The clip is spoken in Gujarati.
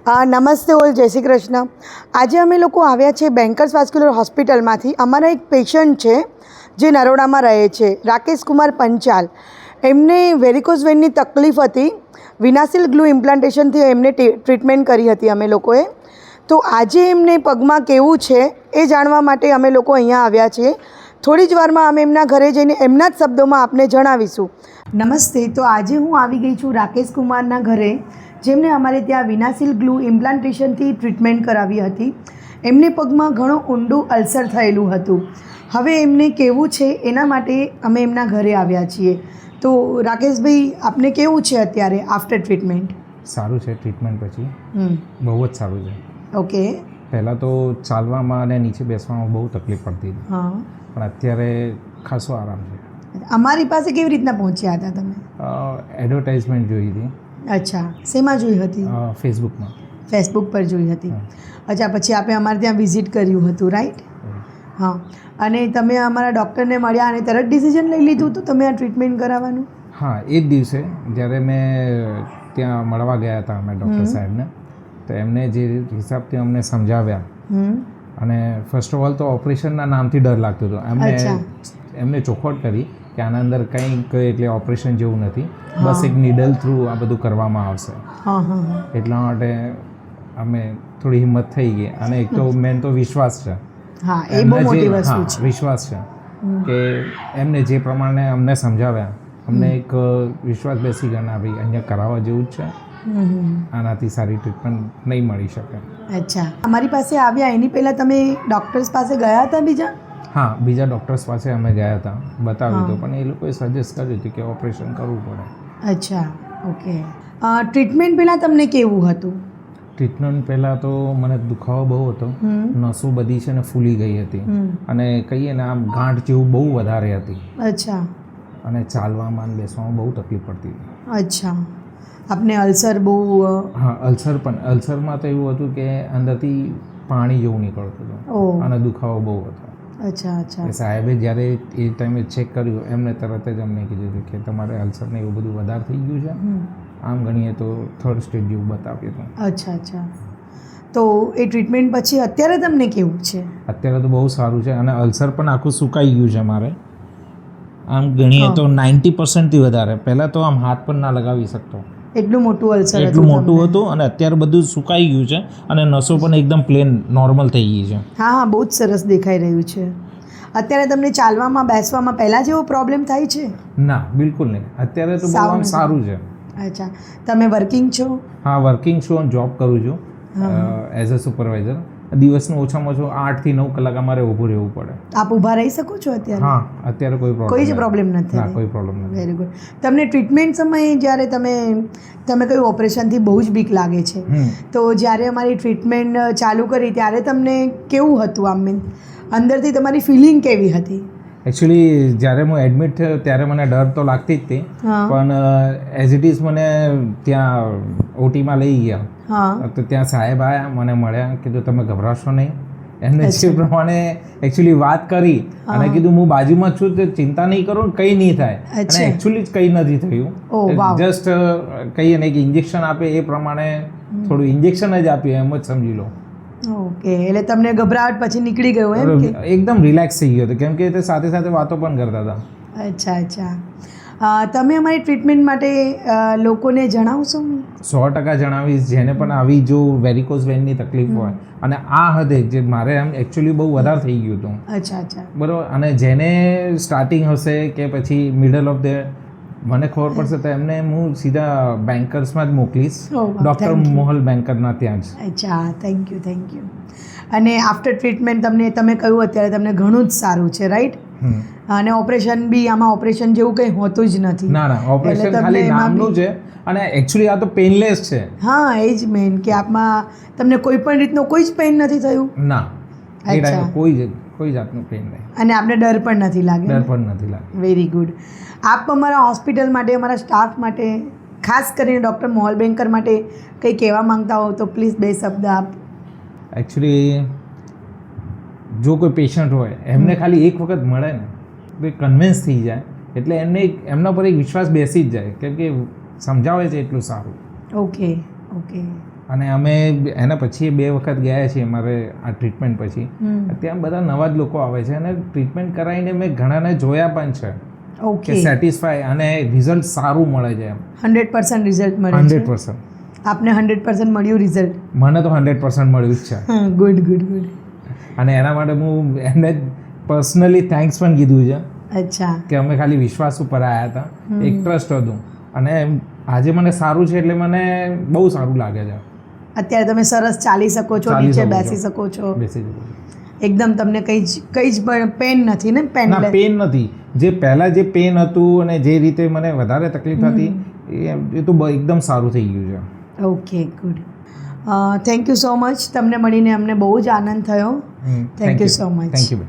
નમસ્તે ઓલ, જય શ્રી કૃષ્ણ. આજે અમે લોકો આવ્યા છે બેન્કર્સ વાસ્ક્યુલર હોસ્પિટલમાંથી. અમારા એક પેશન્ટ છે જે નરોડામાં રહે છે, રાકેશ કુમાર પંચાલ. એમને વેરિકોઝ વેઇનની તકલીફ હતી. વિનાસિલ ગ્લુ ઇમ્પ્લાન્ટેશનથી એમને ટ્રીટમેન્ટ કરી હતી અમે લોકોએ. તો આજે એમને પગમાં કેવું છે એ જાણવા માટે અમે લોકો અહીંયા આવ્યા છીએ. થોડી જ વારમાં અમે એમના ઘરે જઈને એમના જ શબ્દોમાં આપને જણાવીશું. નમસ્તે. તો આજે હું આવી ગઈ છું રાકેશ કુમારના ઘરે, જેમને અમારે ત્યાં વિનાસિલ ગ્લુ ઇમ્પ્લાન્ટેશનથી ટ્રીટમેન્ટ કરાવી હતી. એમને પગમાં ઘણું ઊંડું અલ્સર થયેલું હતું. હવે એમને કેવું છે એના માટે અમે એમના ઘરે આવ્યા છીએ. તો રાકેશભાઈ, આપને કેવું છે અત્યારે આફ્ટર ટ્રીટમેન્ટ? સારું છે. ટ્રીટમેન્ટ પછી બહુ જ સારું છે. ઓકે. પહેલાં તો ચાલવામાં અને નીચે બેસવામાં બહુ તકલીફ પડતી હતી, હા, પણ અત્યારે ખાસો આરામ છે. અમારી પાસે કેવી રીતના પહોંચ્યા હતા તમે? એડવર્ટાઇઝમેન્ટ જોઈ હતી. અચ્છા, શેમાં જોઈ હતી? ફેસબુકમાં. ફેસબુક પર જોઈ હતી. અચ્છા, પછી આપણે અમારે ત્યાં વિઝિટ કર્યું હતું, રાઈટ? હા. અને તમે અમારા ડૉક્ટરને મળ્યા અને તરત ડિસિઝન લઈ લીધું હતું તમે આ ટ્રીટમેન્ટ કરાવવાનું? હા, એ જ દિવસે જ્યારે મેં ત્યાં મળવા ગયા હતા અમે ડૉક્ટર સાહેબને, તો એમને જે હિસાબથી અમને સમજાવ્યા, અને ફર્સ્ટ ઓફ ઓલ તો ઓપરેશનના નામથી ડર લાગતો હતો. એમને ચોખવટ કરી કે આના અંદર કંઈક એટલે ઓપરેશન જેવું નથી, બસ એક નીડલ થ્રુ આ બધું કરવામાં આવશે. એટલા માટે અમે થોડી હિંમત થઈ ગઈ. અને એક તો મેન તો વિશ્વાસ છે. હા, એ બહુ મોટી વસ્તુ છે. વિશ્વાસ છે કે એમને જે પ્રમાણે અમને સમજાવ્યા, અમને એક વિશ્વાસ બેસી ગયા, ના ભાઈ અહીંયા કરાવવા જેવું જ છે, આનાથી સારી ટ્રીટમેન્ટ નહીં મળી શકે. અચ્છા, અમારી પાસે આવ્યા એની પહેલાં તમે ડૉક્ટર્સ પાસે ગયા હતા બીજા? હા, બીજા ડૉક્ટર્સ પાસે અમે ગયા હતા, બતાવ્યું હતું, પણ એ લોકોએ સજેસ્ટ કર્યું હતું કે ઓપરેશન કરવું પડે. અચ્છા, ઓકે. ટ્રીટમેન્ટ પહેલાં તમને કેવું હતું? ટ્રીટમેન્ટ પહેલાં તો મને દુખાવો બહુ હતો, નસો બધી છે ને ફૂલી ગઈ હતી, અને કહીએ ને આમ ગાંઠ જેવું બહુ વધારે હતી. અચ્છા. અને ચાલવામાં અને બેસવામાં બહુ તકલીફ પડતી હતી. અચ્છા, આપને અલ્સર બહુ? હા, અલ્સર પણ. અલ્સરમાં તો એવું હતું કે અંદરથી પાણી જેવું નીકળતું હતું અને દુખાવો બહુ હતો. અચ્છા અચ્છા. સાહેબે જ્યારે એ ટાઈમે ચેક કર્યું, એમને તરત જ અમને કીધું કે તમારે અલ્સરને એવું બધું વધારે થઈ ગયું છે, આમ ગણીએ તો 3rd સ્ટેજ જેવું બતાવ્યું હતું. અચ્છા અચ્છા. તો એ ટ્રીટમેન્ટ પછી અત્યારે તમને કેવું છે? અત્યારે તો બહુ સારું છે, અને અલ્સર પણ આખું સુકાઈ ગયું છે મારે. આમ ગણીએ તો 90%થી વધારે. પહેલાં તો આમ હાથ પણ ના લગાવી શકતો, એટલું મોટું અલ્સર, એટલું મોટું હતું. અને અત્યારે બધું સુકાઈ ગયું છે, અને નસો પણ એકદમ પ્લેન નોર્મલ થઈ ગઈ છે. હા હા, બહુ જ સરસ દેખાઈ રહ્યું છે. અત્યારે તમને ચાલવામાં બેસવામાં પહેલાં જેવો પ્રોબ્લેમ થાય છે? ના, બિલકુલ નહીં. અત્યારે તો બહુ આમ સારું છે. અચ્છા, તમે વર્કિંગ છો? હા, વર્કિંગ છું અને જોબ કરું છું એઝ અ સુપરવાઇઝર. દિવસનું ઓછામાં ઓછું 8 થી 9 કલાક અમારે ઊભું રહેવું પડે. આપ ઊભા રહી શકો છો અત્યારે? હા, અત્યારે કોઈ જ પ્રોબ્લેમ નથી? ના, કોઈ પ્રોબ્લેમ નથી. Very good. તમને ટ્રીટમેન્ટ સમયે જ્યારે તમે કહ્યું ઓપરેશનથી બહુ જ બીક લાગે છે, તો જ્યારે અમારી ટ્રીટમેન્ટ ચાલુ કરી ત્યારે તમને કેવું હતું? આમ અંદરથી તમારી ફિલિંગ કેવી હતી? એકચ્યુઅલી જ્યારે હું એડમિટ થયો ત્યારે મને ડર તો લાગતી જ હતી, પણ એઝ ઇટ ઇઝ મને ત્યાં ઓટીમાં લઈ ગયા. તો ત્યાં સાહેબ આવ્યા, મને મળ્યા, કીધું તમે ગભરાશો નહીં. એમને જે પ્રમાણે એકચ્યુઅલી વાત કરી અને કીધું હું બાજુમાં છું, તો ચિંતા નહીં કરો, કંઈ નહીં થાય. અને એકચ્યુઅલી જ કંઈ નથી થયું. જસ્ટ કહીએ ને કે ઇન્જેક્શન આપે એ પ્રમાણે થોડું ઇન્જેક્શન જ આપ્યું, એમ જ સમજી લો. ઓકે, એટલે તમને ગભરાટ પછી નીકળી ગયો એમ? એકદમ રિલેક્સ થઈ ગયો હતો, કેમ કે તે સાથે સાથે વાતો પણ કરતા હતા. અચ્છા અચ્છા. તમે અમારી ટ્રીટમેન્ટ માટે લોકોને જણાવશો? 100% જણાવીશ. જેને પણ આવી જો વેરિકોઝ વેઇનની તકલીફ હોય, અને આ હદે જે મારે આમ એકચ્યુઅલી બહુ વધારે થઈ ગયું હતું. અચ્છા અચ્છા. બરાબર. અને જેને સ્ટાર્ટિંગ હશે કે પછી મિડલ ઓફ ધ, મને ખબર પડશે તો એમને હું સીધા બેન્કર્સમાં જ મોકલીશ, ડૉક્ટર મોહલ બેન્કરના ત્યાં જ. અચ્છા, થેન્ક યુ થેન્ક યુ. અને આફ્ટર ટ્રીટમેન્ટ તમે કહ્યું અત્યારે તમને ઘણું જ સારું છે, રાઈટ? અને ઓપરેશન બી, આમાં ઓપરેશન જેવું કંઈ હોતું જ નથી. ના ના, ઓપરેશન ખાલી નામનું છે, અને એકચ્યુઅલી આ તો પેનલેસ છે. હા, એ જ મેઇન કે આપમાં તમને કોઈ પણ રીતનો કોઈ જ પેઇન નથી થયું? ના, કોઈ જાતનું પેઇન નહીં. અને આપને ડર પણ નથી લાગ્યો? ડર પણ નથી લાગ્યો. Very good. આપ અમારા હોસ્પિટલ માટે, અમારા સ્ટાફ માટે, ખાસ કરીને ડૉક્ટર મોહલ બેન્કર માટે કંઈ કહેવા માંગતા હો તો પ્લીઝ 2 શબ્દ આપ. એકચ્યુઅલી જો કોઈ પેશન્ટ હોય, એમને ખાલી એક વખત મળે ને તો એ કન્વિન્સ થઈ જાય, એટલે એમના પર એક વિશ્વાસ બેસી જ જાય, કેમ કે સમજાવે છે એટલું સારું. Okay okay. અને અમે એના પછી 2 વખત ગયા છીએ મારે આ ટ્રીટમેન્ટ પછી. ત્યાં બધા નવા જ લોકો આવે છે અને ટ્રીટમેન્ટ કરાવીને મેં ઘણાને જોયા પણ છે ઓકે કે સેટિસ્ફાય અને રિઝલ્ટ સારું મળે છે. 100% રિઝલ્ટ મળે છે. 100%. આપને 100% મળ્યું રિઝલ્ટ? મને તો 100% મળ્યું જ છે. Good good good. અને એના માટે હું એમને પર્સનલી થેન્ક્સ પણ કીધું છે. અચ્છા. કે અમે ખાલી વિશ્વાસ ઉપર આવ્યા હતા, એક ટ્રસ્ટ હતું અને આજે મને સારું છે એટલે મને બહુ સારું લાગે છે. અત્યારે તમે સરસ ચાલી શકો છો, નીચે બેસી શકો છો, બેસી શકો છો. એકદમ તમને કંઈ જ પણ પેન નથી ને? પેન નથી. જે પહેલાં જે પેન હતું અને જે રીતે મને વધારે તકલીફ હતી એ તો એકદમ સારું થઈ ગયું છે. Okay good. Thank you so much. તમને મળીને અમને બહુ જ આનંદ થયો. Thank you so much. Thank you.